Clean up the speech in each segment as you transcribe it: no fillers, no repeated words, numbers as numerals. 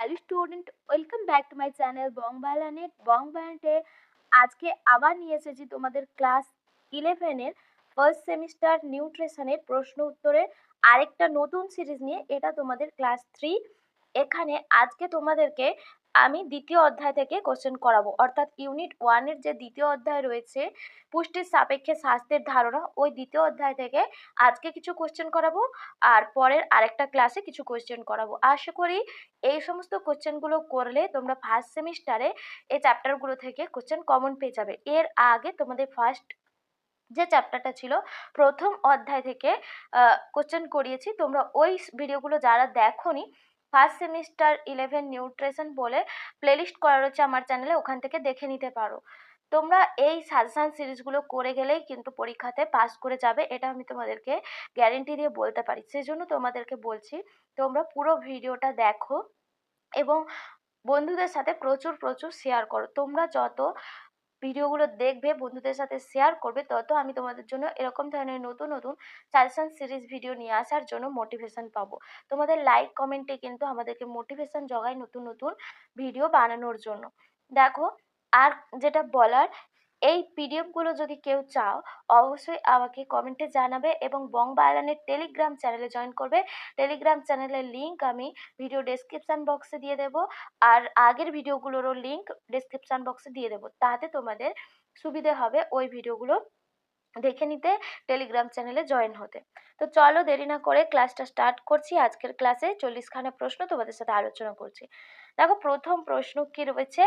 Hello student, welcome back to my channel বংবালানেট। বংবালানেটে আজকে আবার নিয়ে এসেছি তোমাদের ক্লাস 11-এর ফার্স্ট সেমিস্টার নিউট্রিশনের প্রশ্ন উত্তরের আরেকটা নতুন সিরিজ নিয়ে। এটা তোমাদের ক্লাস 3। এখানে আজকে তোমাদেরকে আমি দ্বিতীয় অধ্যায় থেকে কোশ্চেন করাবো, অর্থাৎ ইউনিট 1-এর যে দ্বিতীয় অধ্যায় রয়েছে পুষ্টির সাপেক্ষে স্বাস্থ্যের ধারণা, ওই দ্বিতীয় অধ্যায় থেকে আজকে কিছু কোশ্চেন করাবো আর পরের আরেকটা ক্লাসে কিছু কোশ্চেন করাবো। আশা করি এই সমস্ত কোশ্চেনগুলো করলে তোমরা ফার্স্ট সেমিস্টারে এই চ্যাপ্টারগুলো থেকে কোশ্চেন কমন পেয়ে যাবে। এর আগে তোমাদের ফার্স্ট যে চ্যাপ্টারটা ছিল প্রথম অধ্যায় থেকে কোশ্চেন করিয়েছি। তোমরা ওই ভিডিওগুলো যারা দেখোনি, ফার্স্ট সেমিস্টার 11 নিউট্রিশন বলে প্লেলিস্ট করা রয়েছে আমার চ্যানেলে, ওখান থেকে দেখে নিতে পারো। তোমরা এই সাজেশন সিরিজগুলো করে গেলেই কিন্তু পরীক্ষাতে পাস করে যাবে, এটা আমি তোমাদেরকে গ্যারেন্টি দিয়ে বলতে পারি। সেজন্য তোমাদেরকে বলছি তোমরা পুরো ভিডিওটা দেখো এবং বন্ধুদের সাথে প্রচুর প্রচুর শেয়ার করো। তোমরা যত ভিডিওগুলো দেখবে, বন্ধুদের সাথে শেয়ার করবে, তত আমি তোমাদের জন্য এরকম ধরনের নতুন নতুন সাজেশন সিরিজ ভিডিও নিয়ে আসার জন্য মোটিভেশন পাবো। তোমাদের লাইক কমেন্টে কিন্তু আমাদেরকে মোটিভেশন জোগায় নতুন নতুন ভিডিও বানানোর জন্য। দেখো, আর যেটা বলার, এই পিডিএফগুলো যদি কেউ চাও অবশ্যই আমাকে কমেন্টে জানাবে এবং বংবালানের টেলিগ্রাম চ্যানেলে জয়েন করবে। টেলিগ্রাম চ্যানেলের লিঙ্ক আমি ভিডিও ডেসক্রিপশন বক্সে দিয়ে দেবো, আর আগের ভিডিওগুলোরও লিঙ্ক ডেসক্রিপশন বক্সে দিয়ে দেবো। তাতে তোমাদের সুবিধে হবে ওই ভিডিওগুলো দেখে নিতে, টেলিগ্রাম চ্যানেলে জয়েন হতে। তো চলো দেরি না করে ক্লাসটা স্টার্ট করছি। আজকের ক্লাসে 40খানা প্রশ্ন তোমাদের সাথে আলোচনা করছি। দেখো, প্রথম প্রশ্ন কি রয়েছে,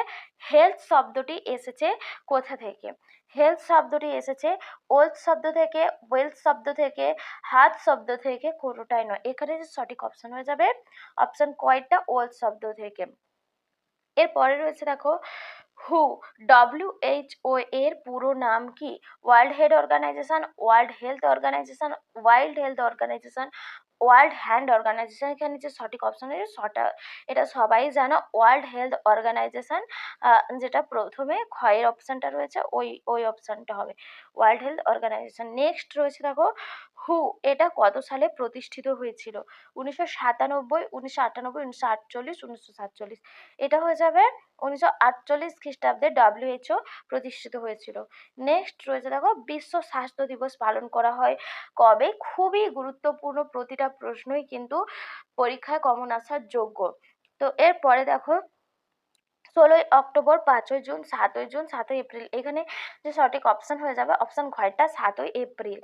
হেলথ শব্দটি এসেছে কোথা থেকে? হেলথ শব্দটি এসেছে ওয়েলথ শব্দ থেকে, ওয়েলথ শব্দ থেকে, হাত শব্দ থেকে, কোনোটাই নয়। এখানে যে সঠিক অপশন হয়ে যাবে অপশন কয়টা, ওয়েলথ শব্দ থেকে। এরপরে রয়েছে দেখো, হু, WHO এর পুরো নাম কি? World Health Organization, World Health Organization, World Health Organization, World hand Organization. এখানে যে সঠিক অপশন রয়েছে এটা সবাই জানো, ওয়ার্ল্ড হেলথ অর্গানাইজেশন। যেটা প্রথমে ক্ষয়ের অপশনটা রয়েছে ওই অপশনটা হবে ওয়ার্ল্ড হেলথ অর্গানাইজেশন। নেক্সট রয়েছে দেখো, হু, এটা কত সালে প্রতিষ্ঠিত হয়েছিল? 1997, 1998, 1948, 1947। এটা হয়ে যাবে 1948 খ্রিস্টাব্দে WHO প্রতিষ্ঠিত হয়েছিল। নেক্সট রয়েছে দেখো, বিশ্ব স্বাস্থ্য দিবস পালন করা হয় কবে? খুবই গুরুত্বপূর্ণ, প্রতিটা প্রশ্নই কিন্তু পরীক্ষায় কমন আসার যোগ্য। তো এরপরে দেখো, 16ই অক্টোবর, 5ই জুন, 7ই জুন, 7ই এপ্রিল। এখানে যে সঠিক অপশন হয়ে যাবে অপশন ঘয়টা, 7ই এপ্রিল।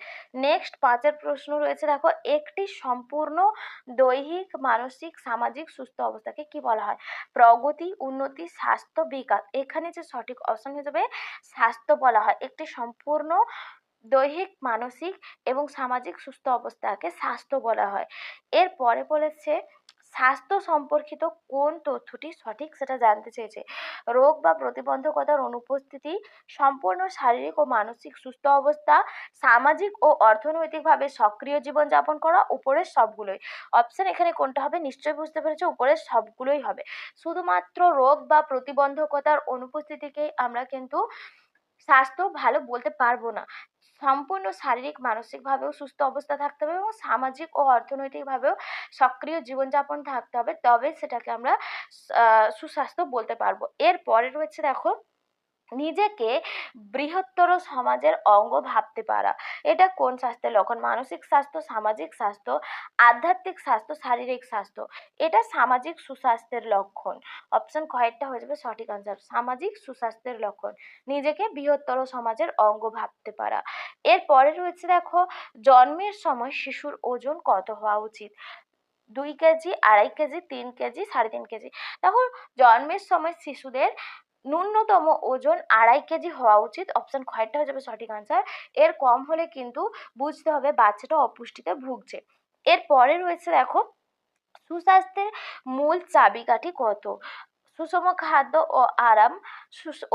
নেক্সট 5-এর প্রশ্ন রয়েছে দেখো, একটি সম্পূর্ণ দৈহিক, মানসিক, সামাজিক সুস্থ অবস্থাকে কি বলা হয়? প্রগতি, উন্নতি, স্বাস্থ্য, বিকাশ। এখানে যে সঠিক অপশন হয়ে যাবে স্বাস্থ্য বলা হয়। একটি সম্পূর্ণ দৈহিক, মানসিক এবং সামাজিক সুস্থ অবস্থাকে স্বাস্থ্য বলা হয়। এরপরে বলেছে, স্বাস্থ্য সম্পর্কিত কোন তথ্যটি সঠিক সেটা জানতে চেয়েছে। রোগ বা প্রতিবন্ধকতার অনুপস্থিতি, সম্পূর্ণ শারীরিক ও মানসিক সুস্থ অবস্থা, সামাজিক ও অর্থনৈতিকভাবে সক্রিয় জীবনযাপন করা, উপরের সবগুলোই। অপশন এখানে কোনটা হবে নিশ্চয়ই বুঝতে পেরেছো, উপরের সবগুলোই হবে। শুধুমাত্র রোগ বা প্রতিবন্ধকতার অনুপস্থিতিকেই আমরা কিন্তু স্বাস্থ্য ভালো বলতে পারবো না। সম্পূর্ণ শারীরিক, মানসিকভাবেও সুস্থ অবস্থা থাকতে হবে এবং সামাজিক ও অর্থনৈতিকভাবেও সক্রিয় জীবনযাপন থাকতে হবে, তবে সেটাকে আমরা সুস্বাস্থ্য বলতে পারবো। এরপরে রয়েছে দেখো, নিজেকে বৃহত্তর সমাজের অঙ্গ ভাবতে পারা। এটা কোন স্বাস্থ্যের লক্ষণ? মানসিক স্বাস্থ্য, সামাজিক স্বাস্থ্য, আধ্যাত্মিক স্বাস্থ্য, শারীরিক স্বাস্থ্য। এটা সামাজিক সুস্বাস্থ্যের লক্ষণ। অপশন কয়েকটা হয়ে যাবে সঠিক আনসার, সামাজিক সুস্বাস্থ্যের লক্ষণ, নিজেকে বৃহত্তর সমাজের অঙ্গ ভাবতে পারা। এরপরে রয়েছে দেখো, জন্মের সময় শিশুর ওজন কত হওয়া উচিত? 2 কেজি, 2.5 কেজি, 3 কেজি, 3.5 কেজি। দেখো, জন্মের সময় শিশুদের ন্যূনতম ওজন 2.5 কেজি হওয়া উচিত। অপশন খয়টা হয়ে যাবে সঠিক আনসার। এর কম হলে কিন্তু বুঝতে হবে বাচ্চাটা অপুষ্টিতে ভুগছে। এরপরে রয়েছে দেখো, সুস্বাস্থ্যের মূল চাবিকাঠি কত? সুষম খাদ্য ও আরাম,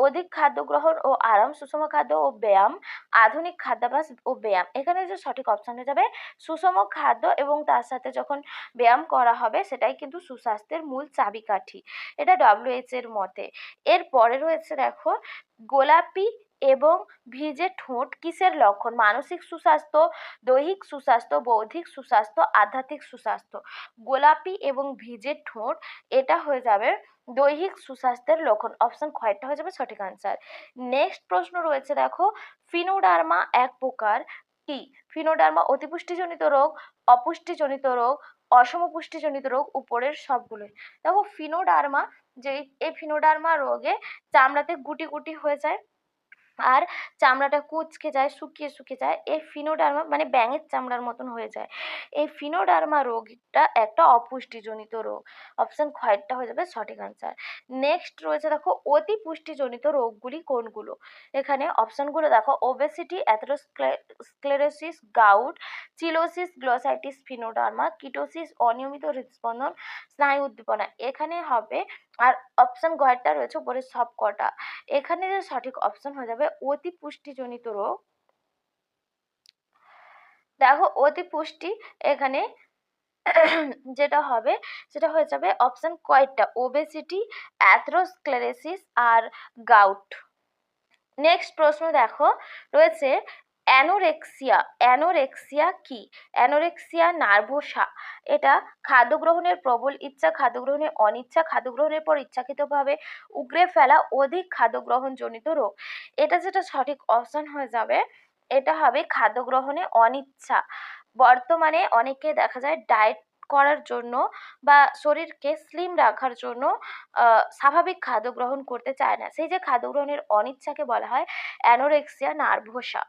অধিক খাদ্য গ্রহণ ও আরাম, সুষম খাদ্য ও ব্যায়াম, আধুনিক খাদ্যাভ্যাস ও ব্যায়াম। এখানে যে সঠিক অপশন হয়ে যাবে সুষম খাদ্য এবং তার সাথে যখন ব্যায়াম করা হবে সেটাই কিন্তু সুস্বাস্থ্যের মূল চাবিকাঠি, এটা WHO এর মতে। এরপরে রয়েছে দেখো, গোলাপি এবং ভিজে ঠোঁট কিসের লক্ষণ? মানসিক সুস্বাস্থ্য, দৈহিক সুস্বাস্থ্য, বৌদ্ধিক সুস্বাস্থ্য, আধ্যাত্মিক সুস্বাস্থ্য। গোলাপি এবং ভিজে ঠোঁট এটা হয়ে যাবে দৈহিক সুস্বাস্থ্যের লক্ষণ। অপশন খয়েরটা হয়ে যাবে সঠিক আনসার। নেক্সট প্রশ্ন রয়েছে দেখো, ফিনোডার্মা এক প্রকার কি? ফিনোডার্মা অতিপুষ্টিজনিত রোগ, অপুষ্টিজনিত রোগ, অসম পুষ্টিজনিত রোগ, উপরের সবগুলোই। দেখো ফিনোডার্মা, যে এই ফিনোডার্মা রোগে চামড়াতে গুটি গুটি হয়ে যায় আর চামড়াটা কুঁচকে যায়, শুকিয়ে শুকিয়ে যায়। এই ফিনোডার্মা মানে ব্যাঙের চামড়ার মতন হয়ে যায়। এই ফিনোডার্মা রোগটা একটা অপুষ্টিজনিত রোগ। অপশন খয়েরটা হয়ে যাবে সঠিক আনসার। নেক্সট রয়েছে দেখো, অতি পুষ্টিজনিত রোগগুলি কোনগুলো? এখানে অপশনগুলো দেখো, obesity, atherosclerosis, gout, cheilosis, glossitis, phrynoderma, ketosis, অনিয়মিত হৃদস্পন্দন, স্নায়ু উদ্দীপনা। এখানে হবে, আর অপশন গয়েরটা রয়েছে উপরে সব কটা। এখানে যে সঠিক অপশন হয়ে যাবে অতি পুষ্টিজনিত রোগ। দেখো অতি পুষ্টি এখানে যেটা হবে সেটা হয়ে যাবে অপশন কয়েকটা, ওবেসিটি, অ্যাথেরোস্ক্লেরোসিস আর গাউট। নেক্সট প্রশ্ন দেখো রয়েছে, অ্যানোরেক্সিয়া। অ্যানোরেক্সিয়া কি? অ্যানোরেক্সিয়া নার্ভোসা এটা খাদ্য গ্রহণের প্রবল ইচ্ছা, খাদ্য গ্রহণের অনিচ্ছা, খাদ্য গ্রহণের পর ইচ্ছাকৃতভাবে উগরে ফেলা অধিক খাদ্য গ্রহণজনিত রোগ। এটা যেটা সঠিক অপশন হয়ে যাবে, এটা হবে খাদ্য গ্রহণে অনিচ্ছা। বর্তমানে অনেকে দেখা যায় ডায়েট করার জন্য বা শরীরকে স্লিম রাখার জন্য স্বাভাবিক খাদ্য গ্রহণ করতে চায় না, সেই যে খাদ্য গ্রহণের অনিচ্ছাকে বলা হয় অ্যানোরেক্সিয়া নার্ভোসা।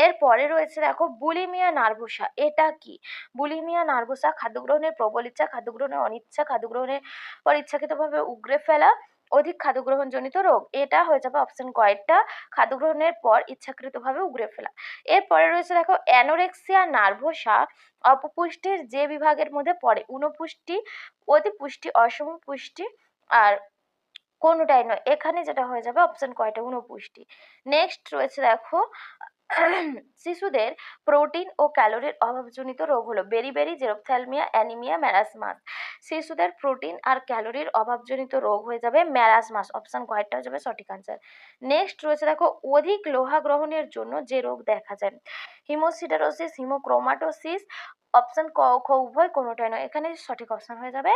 এরপরে রয়েছে দেখো বুলিমিয়া নার্ভোসা। এটা কি? বুলিমিয়া নার্ভোসা খাদ্য গ্রহণের প্রবল ইচ্ছা, খাদ্য গ্রহণের অনিচ্ছা, খাদ্য গ্রহণের পর ইচ্ছাকৃতভাবে উগরে ফেলা অধিক খাদ্য গ্রহণজনিত রোগ। এটা হয়ে যাবে অপশন কয়েকটা, খাদ্য গ্রহণের পর ইচ্ছাকৃতভাবে উগরে ফেলা। এরপরে রয়েছে দেখো, অ্যানোরেক্সিয়া নার্ভোসা অপপুষ্টির যে বিভাগের মধ্যে পড়ে? ঊনপুষ্টি, অতিপুষ্টি, অসম পুষ্টি আর কোনোটাই নয়। এখানে যেটা হয়ে যাবে অপশন কয়টা, ঊনপুষ্টি। নেক্সট রয়েছে দেখো, শিশুদের প্রোটিন ও ক্যালোরির অভাবজনিত রোগ হলো বেরিবেরি, জেরপ্থ্যালমিয়া, অ্যানিমিয়া, ম্যারাসমাস। শিশুদের প্রোটিন আর ক্যালোরির অভাবজনিত রোগ হয়ে যাবে ম্যারাসমাস। অপশন কয়টা হয়ে যাবে সঠিক আনসার। নেক্সট রয়েছে দেখো, অধিক লোহা গ্রহণের জন্য যে রোগ দেখা যায়? হিমোসিডারোসিস, হিমোক্রোমাটোসিস, অপশন ক খ উভয় কোনোটাই নয়। এখানে সঠিক অপশন হয়ে যাবে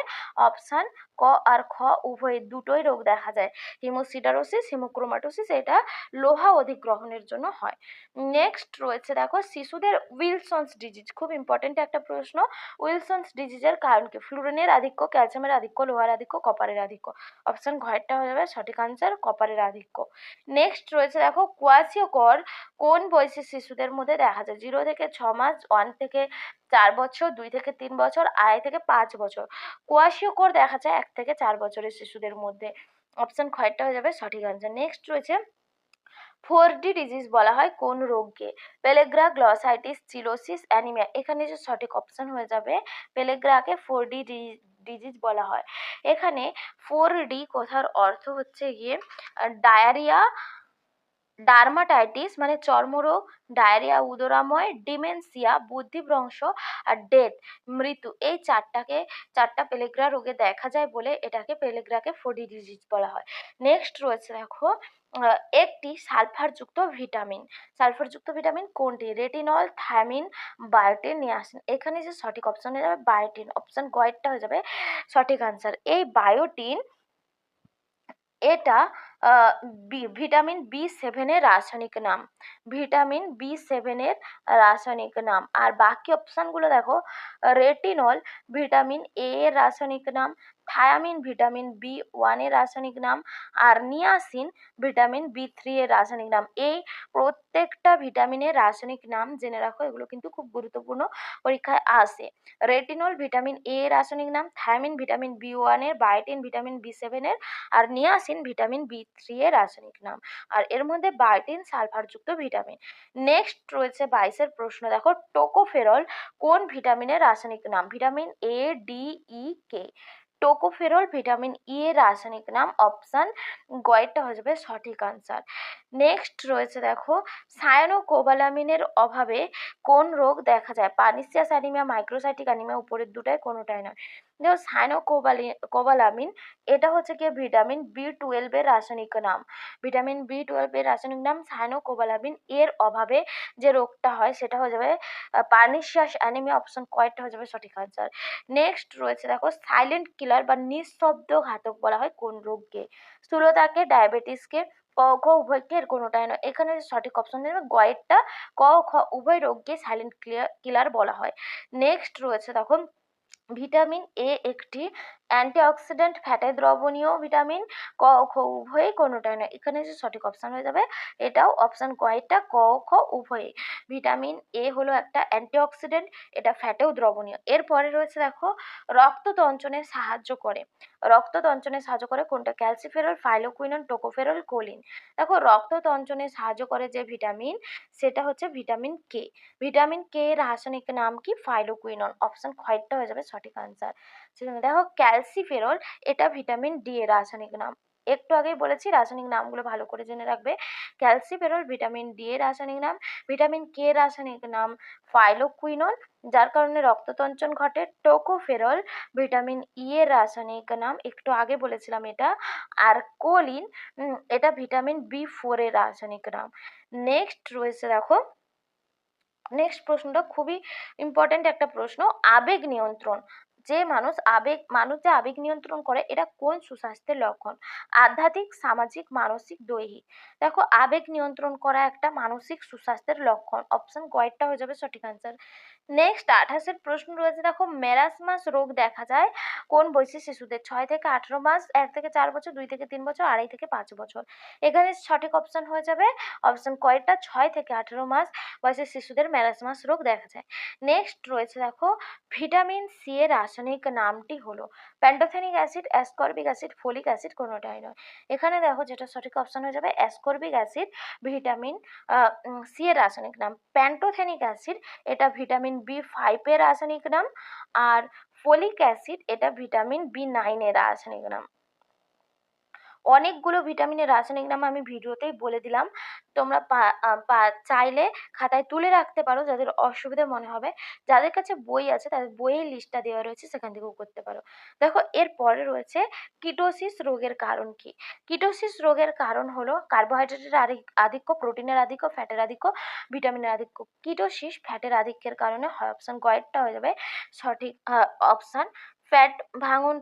অপশন ক আর খ উভয়, দুটোই রোগ দেখা যায়। হিমোসিডারোসিস, হিমোক্রোমাটোসিস এটা লোহা অধিক গ্রহণের জন্য হয়। নেক্সট রয়েছে দেখো, শিশুদের উইলসনস ডিজিজ, খুব ইম্পর্টেন্ট একটা প্রশ্ন। উইলসনস ডিজিজের কারণ কি? ফ্লুরিনের আধিক্য, ক্যালসিয়ামের আধিক্য, লোহার আধিক্য, কপারের আধিক্য। অপশন ঘয়েরটা হয়ে যাবে সঠিক আনসার, কপারের আধিক্য। নেক্সট রয়েছে দেখো, কোয়াশিয়কর কোন বয়সী শিশুদের মধ্যে দেখা যায়? 0 থেকে 6 মাস, 1 থেকে 4 বছর, 2 থেকে 3 বছর, 2.5 থেকে 5 বছর। কোয়াশিয়কর দেখা যায় 1 থেকে 4 বছরের শিশুদের মধ্যে। অপশন খয়েরটা হয়ে যাবে সঠিক আনসার। নেক্সট রয়েছে, 4D ডিজিজ বলা হয় কোন রোগকে? পেলেগ্রা, গ্লসাইটিস, চিলোসিস, অ্যানিমিয়া। এখানে যে সঠিক অপশন হয়ে যাবে, পেলেগ্রাকে 4D ডিজিজ বলা হয়। এখানে 4D কথার অর্থ হচ্ছে গিয়ে ডায়রিয়া, ডার্মাটাইটিস মানে চর্মরোগ, ডায়রিয়া উদরাময়, ডিমেনশিয়া বুদ্ধিভ্রংশ আর ডেথ মৃত্যু। এই চারটা পেলেগ্রা রোগে দেখা যায় বলে এটাকে পেলেগ্রাকে 4D ডিজিজ বলা হয়। নেক্সট রয়েছে দেখো, একটি সালফারযুক্ত ভিটামিন। সালফারযুক্ত ভিটামিন কোনটি? Retinol, thymine, বায়োটিন, niacin. এখানে যে সঠিক অপশন হয়ে যাবে বায়োটিন। অপশন গয়েরটা হয়ে যাবে সঠিক আনসার। এই বায়োটিন এটা ভিটামিন বি 7 এর রাসায়নিক নাম। ভিটামিন বি 7 এর রাসায়নিক নাম। আর বাকি অপশনগুলো দেখো, রেটিনল ভিটামিন এ এর রাসায়নিক নাম, থায়ামিন ভিটামিন বি 1 এর রাসায়নিক নাম আর নিয়াসিন ভিটামিন বি 3 এর রাসায়নিক নাম। এই প্রত্যেকটা ভিটামিনের রাসায়নিক নাম জেনে রাখো, এগুলো কিন্তু খুব গুরুত্বপূর্ণ, পরীক্ষায় আসে। রেটিনল ভিটামিন এ এর রাসায়নিক নাম, থায়ামিন ভিটামিন বি 1 এর, বায়োটিন ভিটামিন বি 7 এর আর নিয়াসিন ভিটামিন বি 3 এর রাসায়নিক নাম। আর এর মধ্যে বায়োটিন সালফারযুক্ত ভিটামিন। নেক্সট রয়েছে 22 প্রশ্ন দেখো, টোকোফেরল কোন ভিটামিনের রাসায়নিক নাম? Vitamin A, D, E, K. Tocopherol vitamin E এর রাসায়নিক নাম। অপশন গয়েরটা হয়ে যাবে সঠিক আনসার। নেক্সট রয়েছে দেখো, সায়ানোকোবালামিনের অভাবে কোন রোগ দেখা যায়? পার্নিসিয়াস অ্যানিমিয়া, মাইক্রোসাইটিক অ্যানিমিয়া, উপরের দুটায় কোনোটাই নয়। দেখো কোবালামিন এটা হচ্ছে কি ভিটামিন B12 এর রাসায়নিক নাম। ভিটামিন B12 এর রাসায়নিক নাম সায়ানোকোবালামিন। এর অভাবে যে রোগটা হয় সেটা হয়ে যাবে পার্নিশিয়াস অ্যানিমিয়া। অপশন কয়টা হয়ে যাবে সঠিক আনসার। নেক্সট রয়েছে দেখো সাইলেন্ট কিলার বা নিঃশব্দ ঘাতক বলা হয় কোন রোগকে? স্থূলতাকে, ডায়াবেটিসকে, ক খ উভয়কে, এর কোনোটাই নয়। এখানে সঠিক অপশন দেবে গয়েরটা। ক খ উভয় রোগকে সাইলেন্ট কিলার বলা হয়। নেক্সট রয়েছে দেখো ভিটামিন এ একটি অ্যান্টিঅক্সিডেন্ট ফ্যাটে দ্রবণীয় ভিটামিন। ক খ উভয়ই কোনোটাই নয়। এখানে যে সঠিক অপশন হয়ে যাবে এটাও অপশন কয়টা ক খ উভয়ই। ভিটামিন এ হলো একটা অ্যান্টিঅক্সিডেন্ট, এটা ফ্যাটেও দ্রবণীয়। এরপরে রয়েছে দেখো রক্ততঞ্চনে সাহায্য করে। রক্ততঞ্চনে সাহায্য করে কোনটা? Calciferol, phylloquinone, tocopherol, choline. দেখো রক্ততঞ্চনে সাহায্য করে যে ভিটামিন সেটা হচ্ছে ভিটামিন কে। ভিটামিন কে এর রাসায়নিক নাম কি? ফাইলোকুইনন। অপশন কয়টা হয়ে যাবে সঠিক আনসার। দেখো ক্যালসিফেরল এটা ভিটামিন ডি এর রাসায়নিক নাম। একটু আগেই বলেছি রাসায়নিক নামগুলো ভালো করে জেনে রাখবে। ক্যালসিফেরল ভিটামিন ডি এর রাসায়নিক নাম। ভিটামিন কে এর রাসায়নিক নাম ফাইলোকুইনন, যার কারণে রক্ততঞ্চন ঘটে। টোকোফেরল ভিটামিন ই এর রাসায়নিক নাম, একটু আগে বলেছিলাম এটা। আর কোলিন এটা ভিটামিন B4 এর রাসায়নিক নাম। নেক্সট রয়েছে দেখো নেক্সট প্রশ্নটা খুবই ইম্পর্ট্যান্ট একটা প্রশ্ন। আবেগ নিয়ন্ত্রণ, যে মানুষ যে আবেগ নিয়ন্ত্রণ করে এটা কোন সুস্বাস্থ্যের লক্ষণ? আধ্যাত্মিক, সামাজিক, মানসিক, দৈহিক। দেখো আবেগ নিয়ন্ত্রণ করা একটা মানসিক সুস্বাস্থ্যের লক্ষণ। অপশন কয়টা হয়ে যাবে সঠিক আনসার। নেক্সট 28-এর প্রশ্ন রয়েছে দেখো মেরাসমাস রোগ দেখা যায় কোন বয়সী শিশুদের? 6 থেকে 18 মাস, 1 থেকে 4 বছর, 2 থেকে 3 বছর, 2.5 থেকে 5 বছর। এখানে সঠিক অপশন হয়ে যাবে অপশন কয়টা? 6 থেকে 18 মাস বয়সের শিশুদের মেরাসমাস রোগ দেখা যায়। নেক্সট রয়েছে দেখো ভিটামিন সি এর রাসায়নিক নামটি হলো pantothenic acid, ascorbic acid, folic acid, কোনোটাই নয়। এখানে দেখো যেটা সঠিক অপশন হয়ে যাবে অ্যাসকর্বিক অ্যাসিড ভিটামিন সি এর রাসায়নিক নাম। প্যান্টোথেনিক অ্যাসিড এটা ভিটামিন B5 এর রাসায়নিক নাম। আর ফোলিক অ্যাসিড এটা ভিটামিন B9 এর রাসায়নিক নাম। অনেকগুলো ভিটামিনের রাসায়নিক নাম আমি ভিডিওতেই বলে দিলাম, তোমরা চাইলে খাতায় তুলে রাখতে পারো যাদের অসুবিধা মনে হবে। যাদের কাছে বই আছে তাদের বইয়ের লিস্টটা দেওয়া রয়েছে, সেখান থেকেও করতে পারো। দেখো এরপরে রয়েছে কিটোসিস রোগের কারণ কি? কিটোসিস রোগের কারণ হলো কার্বোহাইড্রেটের আধিক্য, প্রোটিনের আধিক্য, ফ্যাটের আধিক্য, ভিটামিনের আধিক্য। কিটোসিস ফ্যাটের আধিক্যের কারণে হয়। অপশন কয়েকটা হয়ে যাবে সঠিক অপশন।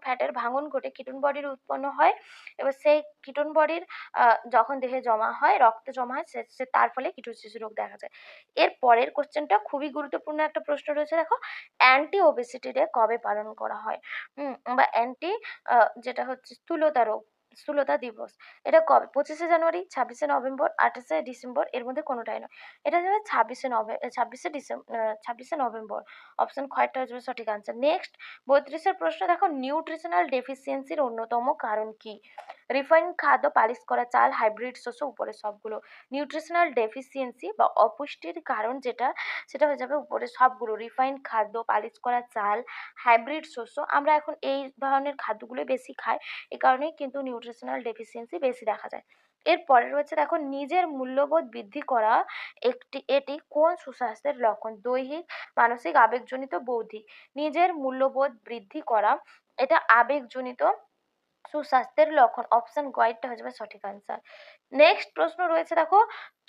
ফ্যাটের ভাঙন ঘটে কিটোন বডির উৎপন্ন হয়। এবার সেই কিটোন বডির যখন দেহে জমা হয়, রক্তে জমা হয়, তার ফলে কিটোসিস রোগ দেখা যায়। এর পরের কোশ্চেনটা খুবই গুরুত্বপূর্ণ একটা প্রশ্ন রয়েছে দেখো অ্যান্টি ওবেসিটি ডে কবে পালন করা হয়? বা যেটা হচ্ছে স্থূলতা দিবস, এটা কবে? 25শে জানুয়ারি, 26শে নভেম্বর, 28শে ডিসেম্বর, এর মধ্যে কোনোটাই নয়। এটা যাবে 26শে নভেম্বর। অপশন কয়টা হয়ে যাবে সঠিক আনসার। নেক্সট 32-এর প্রশ্ন দেখো নিউট্রিশনাল ডেফিসিয়েন্সির অন্যতম কারণ কি? রিফাইন খাদ্য, পালিশ করা চাল, হাইব্রিড শস্য, উপরে সবগুলো। নিউট্রিশনাল ডেফিসিয়েন্সি বা অপুষ্টির কারণ যেটা, সেটা হয়ে যাবে উপরে সবগুলো। রিফাইন খাদ্য, পালিশ করা চাল, হাইব্রিড শস্য। আমরা এখন এই ধরনের খাদ্যগুলো বেশি খাই, এই কারণেই কিন্তু নিউট্রিশনাল ডেফিসিয়েন্সি বেশি দেখা যায়। এরপরে রয়েছে দেখো নিজের মূল্যবোধ বৃদ্ধি করা এটি কোন সুস্বাস্থ্যের লক্ষণ? দৈহিক, মানসিক, আবেগজনিত, বৌদ্ধিক। নিজের মূল্যবোধ বৃদ্ধি করা এটা আবেগজনিত সুস্বাস্থ্যের লক্ষণ। অপশন গয়েরটা হয়ে যাবে সঠিক আনসার। নেক্সট প্রশ্ন রয়েছে দেখো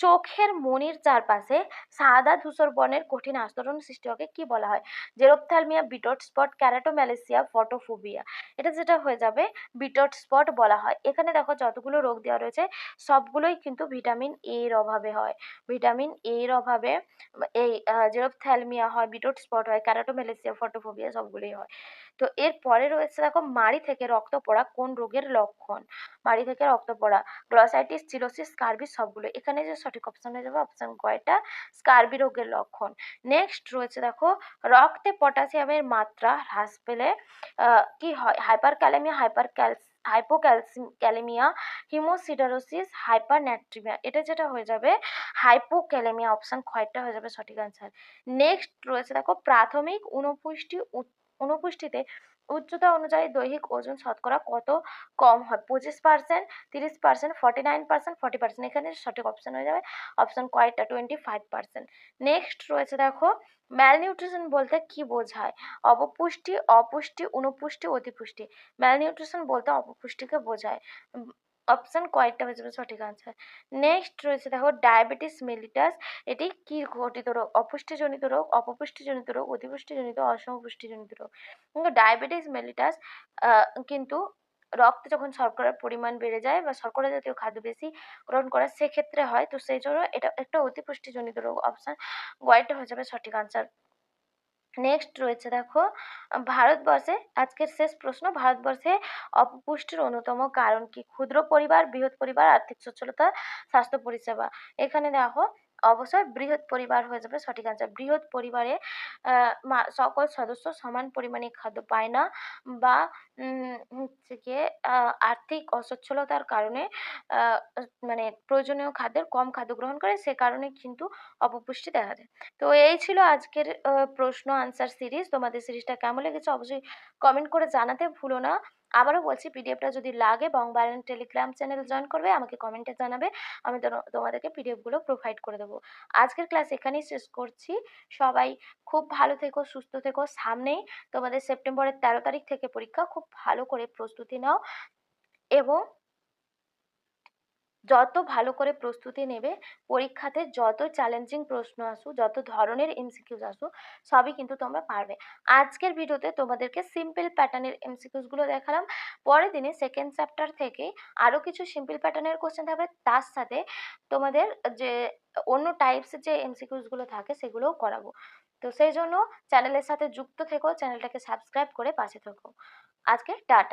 চোখের মনির চারপাশে সাদা ধূসর বর্ণের কঠিন আস্তরণ সৃষ্টি হকে কি বলা হয়? Xerophthalmia, Bitot spot, keratomalacia, photophobia. এটা যেটা হয়ে যাবে বিটট স্পট বলা হয়। এখানে দেখো যতগুলো রোগ দেওয়া রয়েছে সবগুলোই কিন্তু ভিটামিন এ এর অভাবে হয়। ভিটামিন এ এর অভাবে এই জেরপ্থ্যালমিয়া হয়, বিটট স্পট হয়, ক্যারাটোম্যালেসিয়া, ফটোফোবিয়া সবগুলোই হয়। তো এর পরে রয়েছে দেখো মাড়ি থেকে রক্ত পড়া কোন রোগের লক্ষণ? মাড়ি থেকে রক্ত পড়া গ্লসাইটিস, সিরোসিস, স্কারবি, সবগুলো। এখানে যে সঠিক অপশন হয়ে যাবে অপশন কয়টা? স্কারবি রোগের লক্ষণ। নেক্সট রয়েছে দেখো রক্তে পটাশিয়ামের মাত্রা হ্রাস পেলে কি হয়? হাইপোক্যালমিয়া, হিমোসিডারোসিস, হাইপারন্যাট্রিমিয়া। এটা যেটা হয়ে যাবে হাইপোক্যালেমিয়া। অপশন কয়টা হয়ে যাবে সঠিক আনসার। নেক্সট রয়েছে দেখো প্রাথমিক অনুপুষ্টিতে উচ্চতা অনুযায়ী দৈহিক ওজন শতকরা কত কম হয়? 25%, 30%, 49%, 40%। এখানে সঠিক অপশন হয়ে যাবে অপশন কয়টা? 25%। নেক্সট রয়েছে দেখো ম্যালনিউট্রিশন বলতে কি বোঝায়? অপপুষ্টি, অপুষ্টি, অনুপুষ্টি, অতিপুষ্টি। ম্যালনিউট্রিশন বলতে অপপুষ্টিকে বোঝায়। অপশন কয়েকটা হয়ে যাবে সঠিক আনসার। নেক্সট রয়েছে দেখো ডায়াবেটিস মেলিটাস। এটি কি ঘটিত রোগ? অপুষ্টিজনিত রোগ, অপপুষ্টিজনিত রোগ, অতিপুষ্টিজনিত, অসমপুষ্টিজনিত রোগ। ডায়াবেটিস মেলিটাস কিন্তু রক্তে যখন শর্করার পরিমাণ বেড়ে যায় বা শর্করা জাতীয় খাদ্য বেশি গ্রহণ করা সেক্ষেত্রে হয়, তো সেই জন্য এটা একটা অতিপুষ্টিজনিত রোগ। অপশন গয়টা হয়ে যাবে সঠিক আনসার। নেক্সট রয়েছে দেখো ভারতবর্ষে, আজকের শেষ প্রশ্ন, ভারতবর্ষে অপুষ্টির অন্যতম কারণ কি? ক্ষুদ্র পরিবার, বৃহৎ পরিবার, আর্থিক সচ্ছলতা, স্বাস্থ্য পরিষেবা। এখানে দেখো অবশ্যই বৃহৎ পরিবার হয়ে যাবে সঠিক আনসার। বৃহৎ পরিবারে সকল সদস্য সমান পরিমাণে খাদ্য পায় না, বা হচ্ছে গিয়ে আর্থিক অসচ্ছলতার কারণে মানে প্রয়োজনীয় খাদ্যের কম খাদ্য গ্রহণ করে, সে কারণে কিন্তু অপপুষ্টি দেখা যায়। তো এই ছিল আজকের প্রশ্ন আনসার সিরিজ। তোমাদের সিরিজটা কেমন লেগেছে অবশ্যই কমেন্ট করে জানাতে ভুলো না। আবারও বলছি, পিডিএফটা যদি লাগে বংবায়ান টেলিগ্রাম চ্যানেল জয়েন করবে, আমাকে কমেন্টে জানাবে, আমি তোমাদেরকে পিডিএফগুলো প্রোভাইড করে দেবো। আজকের ক্লাস এখানেই শেষ করছি। সবাই খুব ভালো থেকো, সুস্থ থেকো। সামনেই তোমাদের সেপ্টেম্বরের 13 তারিখ থেকে পরীক্ষা, খুব ভালো করে প্রস্তুতি নাও, এবং যত ভালো করে প্রস্তুতি নেবে, পরীক্ষাতে যত চ্যালেঞ্জিং প্রশ্ন আসুক, যত ধরনের এমসিকিউস আসুক, সবই কিন্তু তোমরা পারবে। আজকের ভিডিওতে তোমাদেরকে সিম্পল প্যাটার্নের এমসিকিউসগুলো দেখালাম। পরের দিনে সেকেন্ড চ্যাপ্টার থেকে আরও কিছু সিম্পল প্যাটার্নের কোশ্চেন থাকবে, তার সাথে তোমাদের যে অন্য টাইপসের যে এমসিকিউসগুলো থাকে সেগুলোও করাবো। তো সেই জন্য চ্যানেলের সাথে যুক্ত থেকো, চ্যানেলটাকে সাবস্ক্রাইব করে পাশে থেকো। আজকে টাটা।